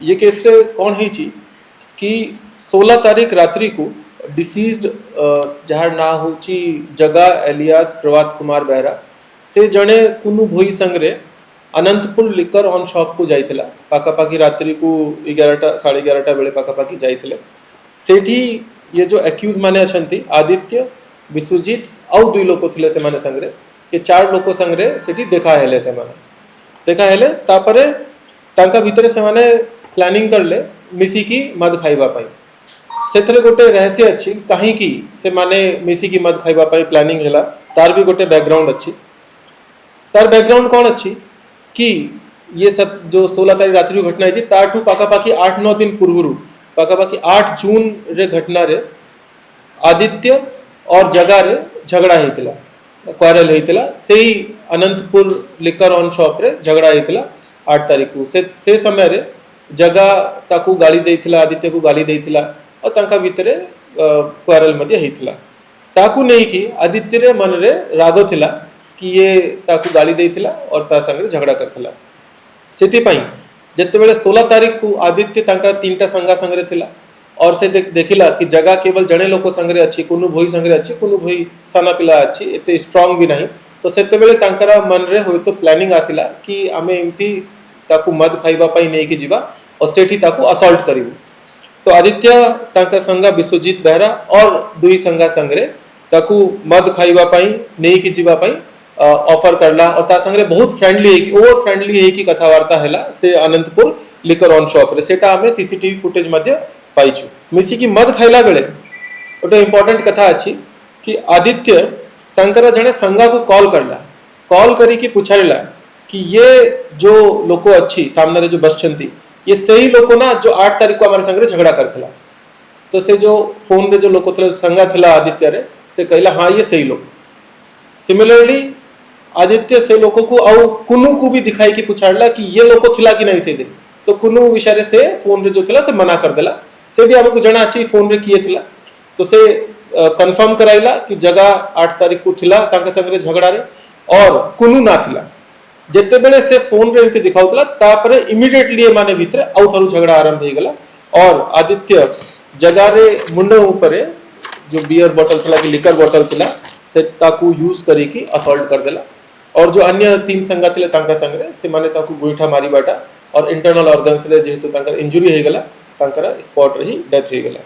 ये केस रे कौन है कि 16 तारीख रात्रि को डिसीज्ड जार ना होची जगह एलियास प्रभात कुमार बेहरा से जड़े कुनु भोई संग्रे अनंतपुर लिकर ऑन शॉप को जाइथिला पाखापाखि रात्रि को 11टा 11:30 बेले पाखापाखि जाइथिले सेठी ये जो एक्यूज माने अछंती आदित्य विश्वजीत और दुई लोक थिले से माने संग्रे ये 4 लोक संग्रे सेठी देखा हेले से माने देखा हेले तापरे तांका भितर से माने प्लानिंग करले मिसिकी मद खाइबा पाई सेथरे गोटे रहस्य अच्छी कहीं की से माने मिसिकी मद खाइबा पाई प्लानिंग हैला तार भी गोटे बैकग्राउंड अच्छी तार बैकग्राउंड कौन अच्छी कि ये सब जो 16 तारीख रात्रि घटना है ताठू पाखापाखि 8-9 दिन पूर्व पाखापाखि 8 जून रे घटना रे आदित्य और जगा रे झगड़ा हेतिला क्वारल हेतिला सेही अनंतपुर लिकर ऑन शॉप रे झगड़ा हेतिला 8 तारीख को से समय रे जगा ताकू गाली देइथिला आदित्य को गाली देइथिला और तांका भितरे क्वारल मध्ये हेतिला ताकू नहीं कि आदित्य रे मन रे राग थिला कि ये ताकू गाली देइथिला और ता संगे झगड़ा करथिला सेति पई जते बेले 16 तारीख को आदित्य तांका 3टा संगा संगे थिला और से देखिला कि जगह केवल जणे लोक संगे अच्छी कुनु भोई संगे अच्छी कुनु भोई साना पिला अच्छी एते स्ट्रांग भी नहीं तो सेते बेले तांकरा मन रे होय तो प्लानिंग आसिला कि आमे एमती ताकू मद खाइबा पाई नहीं कि जीवा और सेठी ताकू असॉल्ट करिबु तो आदित्य तांका संगा विश्वजीत बेहरा और दुई संगा संगरे ताकू मद खाइबा पाई नहीं कि जीवा पाई ऑफर करला और ता संगरे बहुत फ्रेंडली है कि ओवर फ्रेंडली है कि कथावार्ता हैला से अनंतपुर लिकर ऑन शॉप रे सेटा हमें सीसीटीवी फुटेज मध्ये पाइछु मिसी की मद खाइला बेले ओटे इंपोर्टेंट कथा अछि कि आदित्य तांकरा जने संगा को कॉल करला कॉल करी कि पुछारिला कि ये जो लोको अच्छी सामने रे जो बसचंती ये सही लोको ना जो 8 तारीख को हमारे संगे झगड़ा करथिला तो से जो फोन रे जो लोको थला संगा थिला आदित्य रे से कहला हां ये सही लोग सिमिलरली आदित्य से लोको को और कुनु को भी दिखाई कि पुछाड़ला कि ये लोको थिला कि नहीं से दे तो कुनु विषय से फोन रे जो थिला से मना कर देला से भी हमको जना अच्छी फोन रे किए थिला तो से कंफर्म कराइला कि जगह 8 तारीख को थिला तांका संगे झगड़ा रे और कुनु ना थिला जेते बेले से फोन रे एंती दिखाउतला तापरे इमीडिएटली ए माने भितर आउ थरु झगड़ा आरंभ हे गेला और आदित्य जगह रे मुंड ऊपर जो बियर बोतल थला कि लिकर बोतल थला से ताकू यूज करी कि असॉल्ट कर देला और जो अन्य 3 संगा थिले तांका संगे से माने ताकू गोइठा मारी बाटा और इंटरनल ऑर्गन्स रे जेहेतु तांकर इंजुरी हे गेला तांकर स्पॉट रे ही डेथ हे गेला।